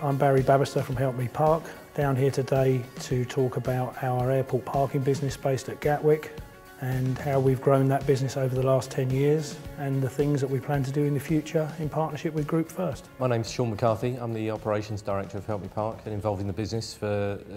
I'm Barry Babister from Help Me Park, down here today to talk about our airport parking business based at Gatwick and how we've grown that business over the last 10 years and the things that we plan to do in the future in partnership with Group First. My name's Sean McCarthy. I'm the Operations Director of Help Me Park. Been involved in the business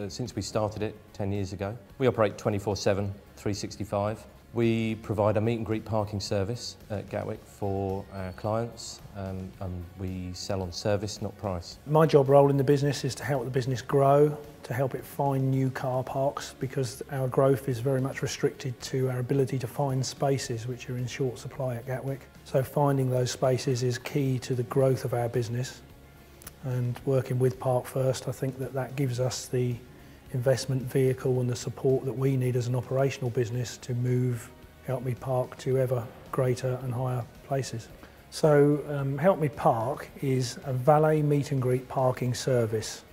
since we started it 10 years ago. We operate 24/7, 365. We provide a meet and greet parking service at Gatwick for our clients and we sell on service, not price. My job role in the business is to help the business grow, to help it find new car parks, because our growth is very much restricted to our ability to find spaces which are in short supply at Gatwick. So finding those spaces is key to the growth of our business, and working with Park First, I think that gives us the investment vehicle and the support that we need as an operational business to move Help Me Park to ever greater and higher places. So Help Me Park is a valet meet and greet parking service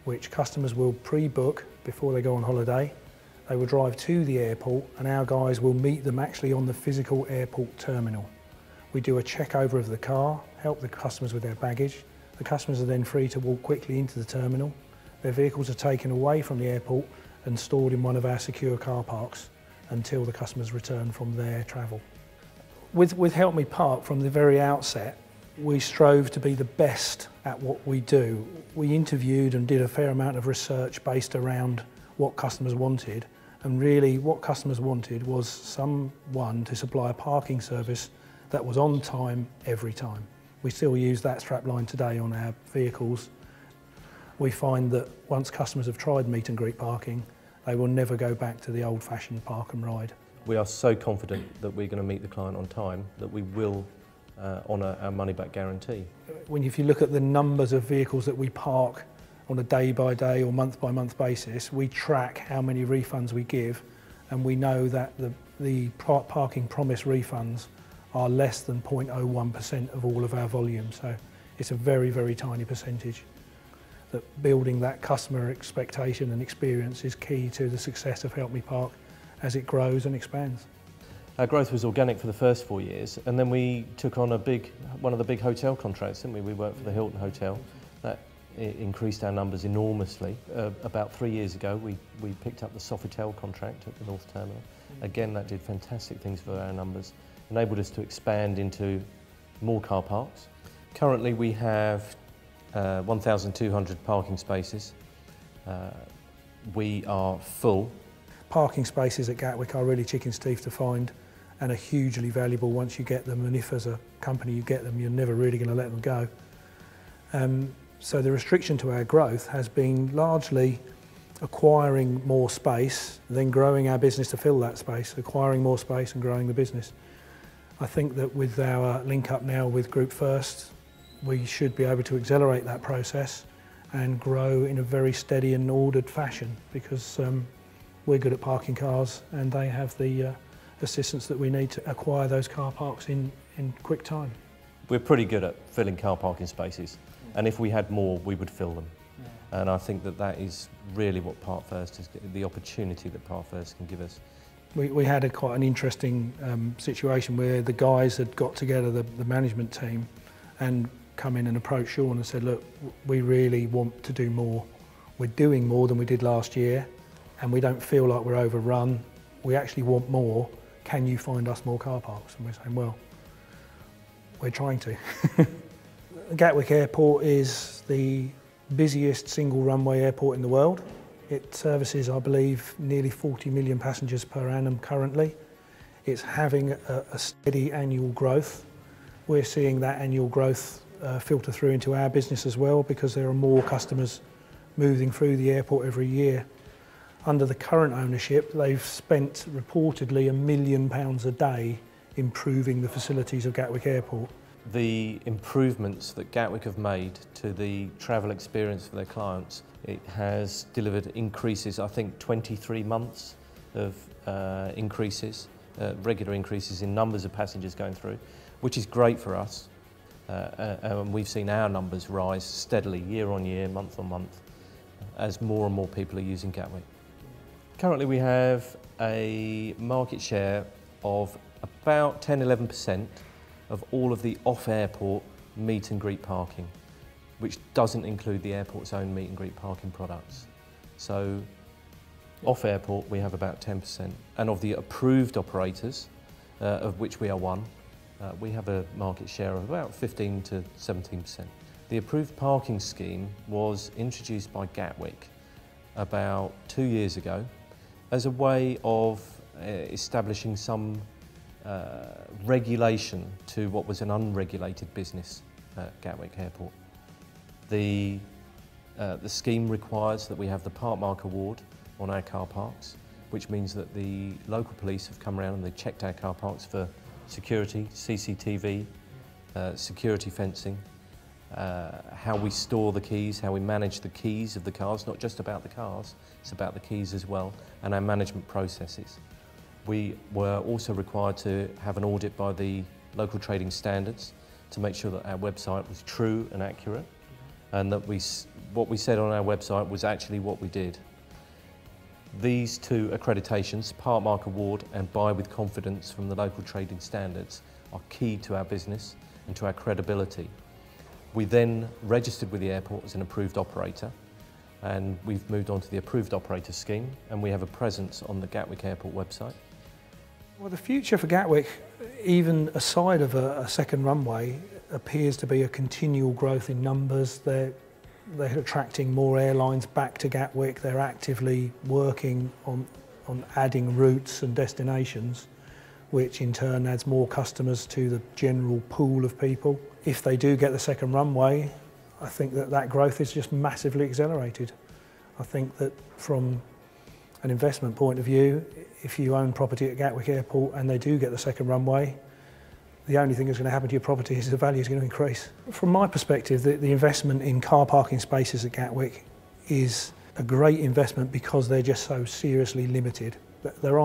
which customers will pre-book before they go on holiday. They will drive to the airport and our guys will meet them actually on the physical airport terminal. We do a check over of the car, help the customers with their baggage. The customers are then free to walk quickly into the terminal. Their vehicles are taken away from the airport and stored in one of our secure car parks until the customers return from their travel. With Help Me Park, from the very outset, we strove to be the best at what we do. We interviewed and did a fair amount of research based around what customers wanted, and really what customers wanted was someone to supply a parking service that was on time every time. We still use that strapline today on our vehicles. We find that once customers have tried meet and greet parking, they will never go back to the old-fashioned park and ride. We are so confident that we're going to meet the client on time that we will honour our money-back guarantee. If you look at the numbers of vehicles that we park on a day-by-day or month-by-month basis, we track how many refunds we give, and we know that the parking promise refunds are less than 0.01% of all of our volume, so it's a very, very tiny percentage. That building that customer expectation and experience is key to the success of Help Me Park as it grows and expands. Our growth was organic for the first 4 years, and then we took on one of the big hotel contracts, didn't we? We worked for the Hilton Hotel. That increased our numbers enormously. About 3 years ago, we picked up the Sofitel contract at the North Terminal. Again, that did fantastic things for our numbers, enabled us to expand into more car parks. Currently, we have 1,200 parking spaces. We are full. Parking spaces at Gatwick are really chicken's teeth to find and are hugely valuable once you get them, and if as a company you get them, you're never really going to let them go. So the restriction to our growth has been largely acquiring more space, then growing our business to fill that space, acquiring more space and growing the business. I think that with our link up now with Group First, we should be able to accelerate that process and grow in a very steady and ordered fashion, because we're good at parking cars and they have the assistance that we need to acquire those car parks in quick time. We're pretty good at filling car parking spaces, and if we had more, we would fill them. Yeah. And I think that is really what Park First is, the opportunity that Park First can give us. We had quite an interesting situation where the guys had got together, the management team, and come in and approach Sean and said, look, we really want to do more. We're doing more than we did last year and we don't feel like we're overrun. We actually want more. Can you find us more car parks? And we're saying, well, we're trying to. Gatwick Airport is the busiest single runway airport in the world. It services, I believe, nearly 40 million passengers per annum currently. It's having a steady annual growth. We're seeing that annual growth filter through into our business as well, because there are more customers moving through the airport every year. Under the current ownership, they've spent reportedly £1 million a day improving the facilities of Gatwick Airport. The improvements that Gatwick have made to the travel experience for their clients, it has delivered increases, I think 23 months of increases, regular increases in numbers of passengers going through, which is great for us. And we've seen our numbers rise steadily year on year, month on month, as more and more people are using Gatwick. Currently we have a market share of about 10–11% of all of the off-airport meet and greet parking. which doesn't include the airport's own meet and greet parking products. So off airport we have about 10%, and of the approved operators, of which we are one, we have a market share of about 15 to 17%. The approved parking scheme was introduced by Gatwick about 2 years ago as a way of establishing some regulation to what was an unregulated business at Gatwick Airport. The scheme requires that we have the Park Mark Award on our car parks, which means that the local police have come around and they've checked our car parks for security, CCTV, security fencing, how we store the keys, how we manage the keys of the cars, not just about the cars, it's about the keys as well, and our management processes. We were also required to have an audit by the local trading standards to make sure that our website was true and accurate, and that what we said on our website was actually what we did. These two accreditations, Park Mark Award and Buy with Confidence from the local trading standards, are key to our business and to our credibility. We then registered with the airport as an approved operator, and we've moved on to the approved operator scheme, and we have a presence on the Gatwick Airport website. Well, the future for Gatwick, even aside of a second runway, appears to be a continual growth in numbers. They're attracting more airlines back to Gatwick. They're actively working on adding routes and destinations, which in turn adds more customers to the general pool of people. If they do get the second runway, I think that growth is just massively accelerated. I think that from an investment point of view, if you own property at Gatwick Airport and they do get the second runway, the only thing that's going to happen to your property is the value is going to increase. From my perspective, the investment in car parking spaces at Gatwick is a great investment because they're just so seriously limited. There aren't